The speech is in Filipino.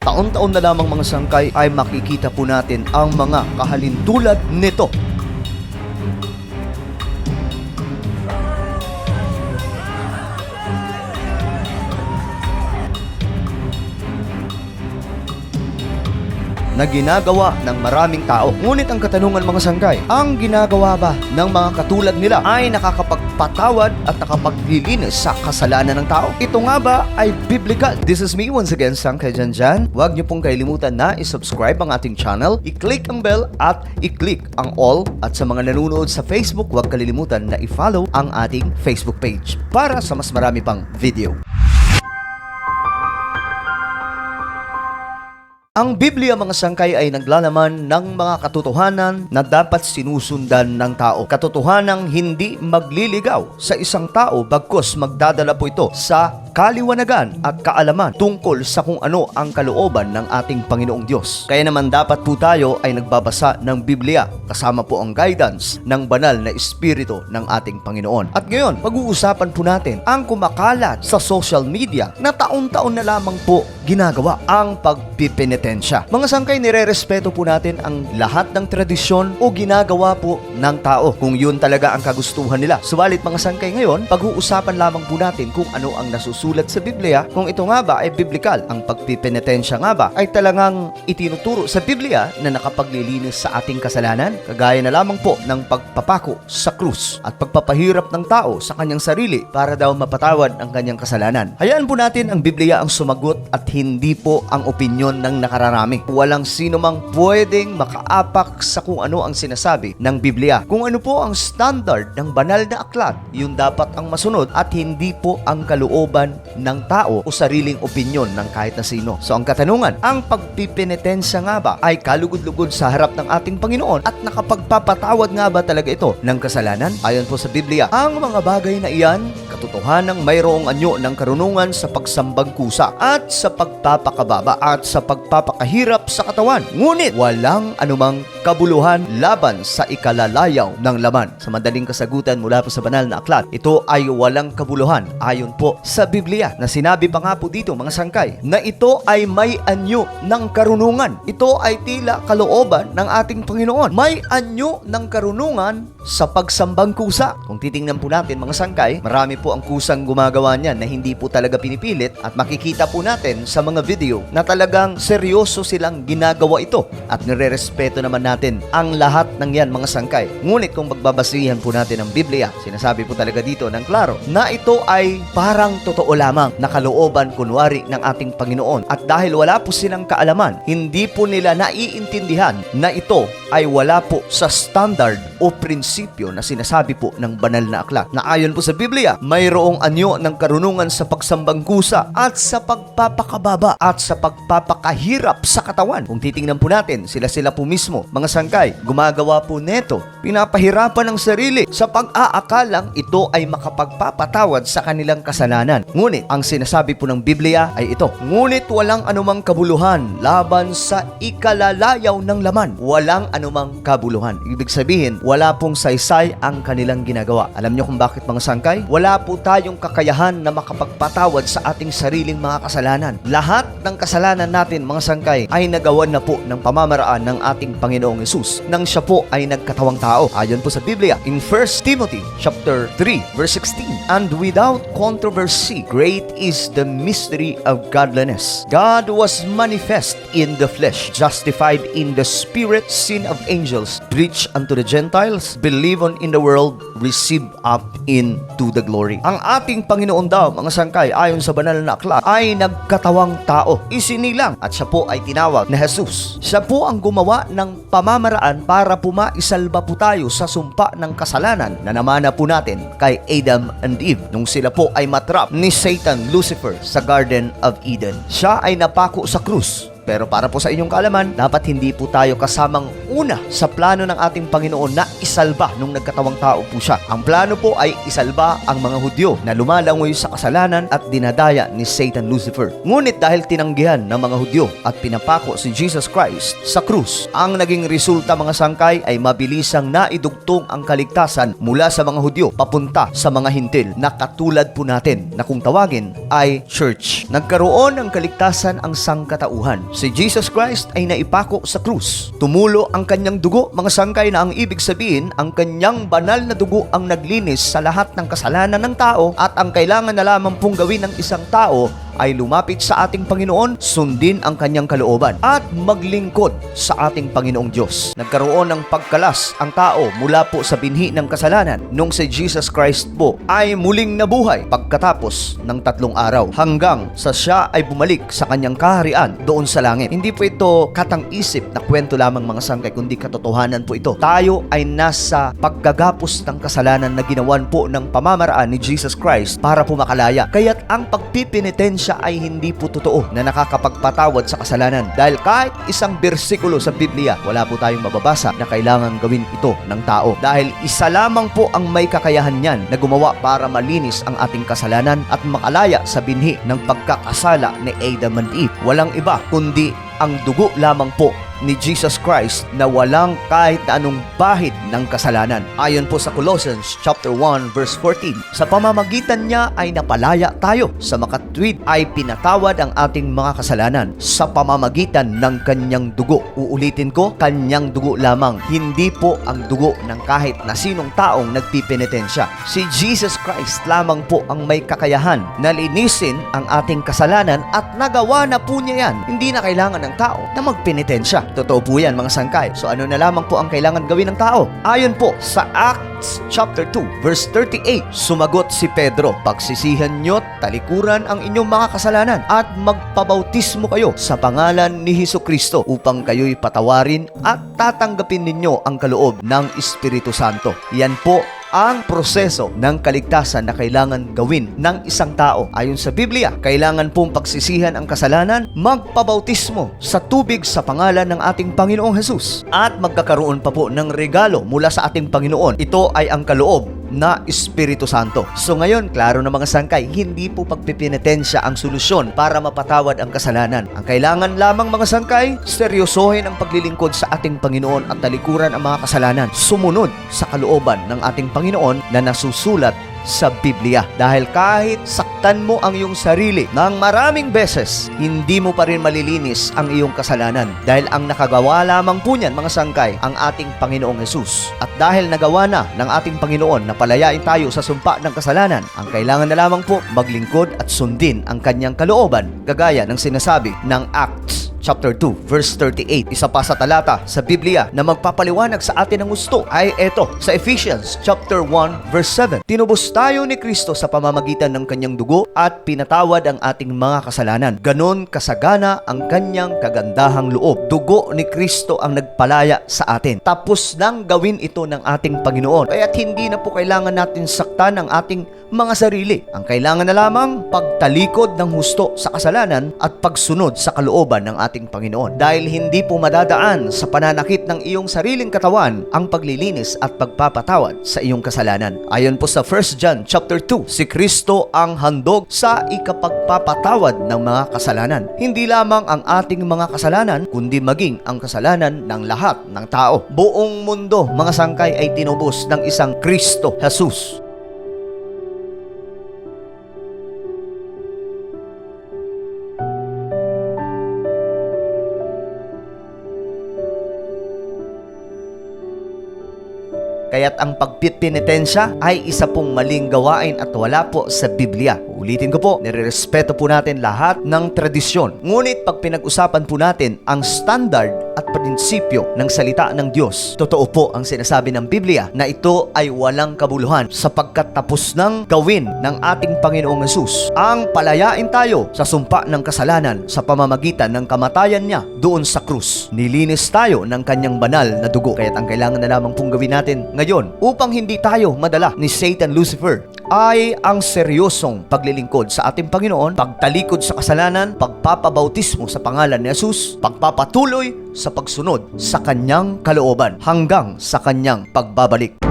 taon-taon na lamang mga sangkay ay makikita po natin ang mga kahalintulad nito. Na ginagawa ng maraming tao. Ngunit ang katanungan mga sangkay, ang ginagawa ba ng mga katulad nila ay nakakapagpatawad at nakapaglilinis sa kasalanan ng tao? Ito nga ba ay biblical? This is me once again, Sangkay Janjan. Huwag niyo pong kailimutan na isubscribe ang ating channel, i-click ang bell at i-click ang all. At sa mga nanonood sa Facebook, huwag kalilimutan na i-follow ang ating Facebook page para sa mas marami pang video. Ang Biblia mga sangkay ay naglalaman ng mga katotohanan na dapat sinusundan ng tao. Katotohanang hindi magliligaw sa isang tao bagkus magdadala po ito sa kaliwanagan at kaalaman tungkol sa kung ano ang kalooban ng ating Panginoong Diyos. Kaya naman dapat po tayo ay nagbabasa ng Biblia kasama po ang guidance ng banal na Espiritu ng ating Panginoon. At ngayon, pag-uusapan po natin ang kumakalat sa social media na taon-taon na lamang po ginagawa ang pagpipinitensya. Mga sangkay, nire-respeto po natin ang lahat ng tradisyon o ginagawa po ng tao kung yun talaga ang kagustuhan nila. Subalit mga sangkay, ngayon, pag-uusapan lamang po natin kung ano ang nasusulat sa Biblia, kung ito nga ba ay biblical. Ang pagpipinitensya nga ba ay talagang itinuturo sa Biblia na nakapaglilinis sa ating kasalanan, kagaya na lamang po ng pagpapako sa krus at pagpapahirap ng tao sa kanyang sarili para daw mapatawad ang kanyang kasalanan. Hayaan po natin ang Biblia ang sumagot at hindi po ang opinyon ng nakararami. Walang sino mang pwedeng makaapak sa kung ano ang sinasabi ng Biblia. Kung ano po ang standard ng banal na aklat, yun dapat ang masunod at hindi po ang kalooban ng tao o sariling opinyon ng kahit na sino. So ang katanungan, ang pagpipinitensya nga ba ay kalugod-lugod sa harap ng ating Panginoon at nakapagpapatawad nga ba talaga ito ng kasalanan? Ayon po sa Biblia, ang mga bagay na iyan, katotohanang mayroong anyo ng karunungan sa pagsambang kusa at sa pagpapakababa at sa pagpapakahirap sa katawan. Ngunit walang anumang kabuluhan laban sa ikalalayaw ng laman. Sa madaling kasagutan mula po sa banal na aklat, ito ay walang kabuluhan ayon po sa Biblia, na sinabi pa nga po dito mga sangkay na ito ay may anyo ng karunungan. Ito ay tila kalooban ng ating Panginoon. May anyo ng karunungan sa pagsambang kusa. Kung titingnan po natin mga sangkay, marami po ang kusang gumagawa niyan na hindi po talaga pinipilit, at makikita po natin sa mga video na talagang seryoso silang ginagawa ito at nire-respeto naman natin ang lahat ng yan mga sangkay. Ngunit kung magbabasihan po natin ang Biblia, sinasabi po talaga dito ng klaro na ito ay parang totoo lamang na kalooban kunwari ng ating Panginoon. At dahil wala po silang kaalaman, hindi po nila naiintindihan na ito ay wala po sa standard o prinsipyo na sinasabi po ng banal na aklat, na ayon po sa Biblia, mayroong anyo ng karunungan sa pagsambang kusa at sa pagpapakababa at sa pagpapakahirap sa katawan. Kung titingnan po natin, sila po mismo, mga sangkay, gumagawa po neto, pinapahirapan ng sarili sa pag-aakalang ito ay makapagpapatawad sa kanilang kasalanan. Ngunit, ang sinasabi po ng Biblia ay ito, ngunit walang anumang kabuluhan laban sa ikalalayaw ng laman. Walang anumang kabuluhan. Ibig sabihin, wala pong saysay ang kanilang ginagawa. Alam niyo kung bakit mga sangkay? Wala po tayong kakayahan na makapagpatawad sa ating sariling mga kasalanan. Lahat ng kasalanan natin mga sangkay ay nagawan na po ng pamamaraan ng ating Panginoong Hesus nang siya po ay nagkatawang tao. Ayon po sa Biblia, in 1 Timothy chapter 3 verse 16, and without controversy, great is the mystery of godliness. God was manifest in the flesh, justified in the spirit, seen of angels, preached unto the Gentiles, believed on in the world, received up into the glory. Ang ating Panginoon daw, mga sangkay, ayon sa banal na aklat, ay nagkatawang tao. Isinilang at siya po ay tinawag na Jesus. Siya po ang gumawa ng pamamaraan para po maisalba po tayo sa sumpa ng kasalanan na namana po natin kay Adam and Eve nung sila po ay matrap ni Satan, Lucifer sa Garden of Eden. Siya ay napako sa krus. Pero para po sa inyong kaalaman, dapat hindi po tayo kasamang una sa plano ng ating Panginoon na isalba nung nagkatawang tao po siya. Ang plano po ay isalba ang mga Hudyo na lumalangoy sa kasalanan at dinadaya ni Satan, Lucifer. Ngunit dahil tinanggihan ng mga Hudyo at pinapako si Jesus Christ sa krus, ang naging resulta mga sangkay ay mabilisang naidugtong ang kaligtasan mula sa mga Hudyo papunta sa mga Hintil na katulad po natin na kung tawagin ay church. Nagkaroon ng kaligtasan ang sangkatauhan Si Jesus Christ ay naipako sa krus. Tumulo ang kanyang dugo, mga sangkay, na ang ibig sabihin, ang kanyang banal na dugo ang naglinis sa lahat ng kasalanan ng tao, at ang kailangan na lamang pong gawin ng isang tao ay lumapit sa ating Panginoon, sundin ang kanyang kalooban, at maglingkod sa ating Panginoong Diyos. Nagkaroon ng pagkalas ang tao mula po sa binhi ng kasalanan nung si Jesus Christ po ay muling nabuhay pagkatapos ng 3 araw, hanggang sa siya ay bumalik sa kanyang kaharian doon sa langit. Hindi po ito katang-isip na kwento lamang, mga sangkay, kundi katotohanan po ito. Tayo ay nasa paggagapos ng kasalanan na ginawan po ng pamamaraan ni Jesus Christ para po makalaya. Kaya't ang pagpipinitensya ay hindi po totoo na nakakapagpatawad sa kasalanan, dahil kahit isang bersikulo sa Biblia, wala po tayong mababasa na kailangan gawin ito ng tao, dahil isa lamang po ang may kakayahan niyan na gumawa para malinis ang ating kasalanan at makalaya sa binhi ng pagkakasala ni Adam and Eve. Walang iba kundi ang dugo lamang po ni Jesus Christ na walang kahit na anong bahid ng kasalanan. Ayon po sa Colossians chapter 1 verse 14, sa pamamagitan niya ay napalaya tayo, sa makatwid ay pinatawad ang ating mga kasalanan sa pamamagitan ng kanyang dugo. Uulitin ko, kanyang dugo lamang, hindi po ang dugo ng kahit na sinong taong nagpipinitensya. Si Jesus Christ lamang po ang may kakayahan na linisin ang ating kasalanan, at nagawa na po niya yan. Hindi na kailangan ng tao na magpinitensya. Totoo po yan, mga sangkay. So ano na lamang po ang kailangan gawin ng tao? Ayon po sa Acts chapter 2 verse 38, sumagot si Pedro, pagsisihan nyo't talikuran ang inyong mga kasalanan at magpabautismo kayo sa pangalan ni Hesukristo upang kayo'y patawarin at tatanggapin ninyo ang kaloob ng Espiritu Santo. Yan po ang proseso ng kaligtasan na kailangan gawin ng isang tao. Ayon sa Biblia, kailangan pong pagsisihan ang kasalanan, magpabautismo sa tubig sa pangalan ng ating Panginoong Jesus, at magkakaroon pa po ng regalo mula sa ating Panginoon. Ito ay ang kaloob na Espiritu Santo. So ngayon, klaro na, mga sangkay, hindi po pagpipinitensya ang solusyon para mapatawad ang kasalanan. Ang kailangan lamang, mga sangkay, seryosohin ang paglilingkod sa ating Panginoon at talikuran ang mga kasalanan. Sumunod sa kalooban ng ating Panginoon na nasusulat sa Biblia. Dahil kahit saktan mo ang iyong sarili ng maraming beses, hindi mo pa rin malilinis ang iyong kasalanan. Dahil ang nakagawa lamang po niyan, mga sangkay, ang ating Panginoong Jesus. At dahil nagawa na ng ating Panginoon na palayain tayo sa sumpa ng kasalanan, ang kailangan na lamang po maglingkod at sundin ang kanyang kalooban, gagaya ng sinasabi ng Acts chapter 2 verse 38. Isa pa sa talata sa Biblia na magpapaliwanag sa atin ng gusto ay eto, sa Ephesians chapter 1 verse 7. Tinubos tayo ni Kristo sa pamamagitan ng kanyang dugo at pinatawad ang ating mga kasalanan. Ganon kasagana ang kanyang kagandahang loob. Dugo ni Kristo ang nagpalaya sa atin. Tapos nang gawin ito ng ating Panginoon. Kaya't hindi na po kailangan natin saktan ang ating mga sarili. Ang kailangan na lamang pagtalikod ng husto sa kasalanan at pagsunod sa kalooban ng ating Panginoon. Dahil hindi po madadaan sa pananakit ng iyong sariling katawan ang paglilinis at pagpapatawad sa iyong kasalanan. Ayon po sa 1 John chapter 2, si Kristo ang handog sa ikapagpapatawad ng mga kasalanan. Hindi lamang ang ating mga kasalanan, kundi maging ang kasalanan ng lahat ng tao. Buong mundo, mga sangkay, ay tinubos ng isang Kristo Jesus. Kaya't ang pagpipinitensya ay isa pong maling gawain at wala po sa Biblia. Ulitin ko po, nirerespeto po natin lahat ng tradisyon. Ngunit pag pinag-usapan po natin ang standard at prinsipyo ng salita ng Diyos, totoo po ang sinasabi ng Biblia na ito ay walang kabuluhan, sapagkat tapos nang gawin ng ating Panginoong Jesus ang palayain tayo sa sumpa ng kasalanan sa pamamagitan ng kamatayan niya doon sa krus. Nilinis tayo ng kanyang banal na dugo. Kaya't ang kailangan na lamang pong gawin natin ngayon upang hindi tayo madala ni Satan Lucifer ay ang seryosong paglilingkod sa ating Panginoon, pagtalikod sa kasalanan, pagpapabautismo sa pangalan ni Jesus, pagpapatuloy sa pagsunod sa kanyang kalooban hanggang sa kanyang pagbabalik.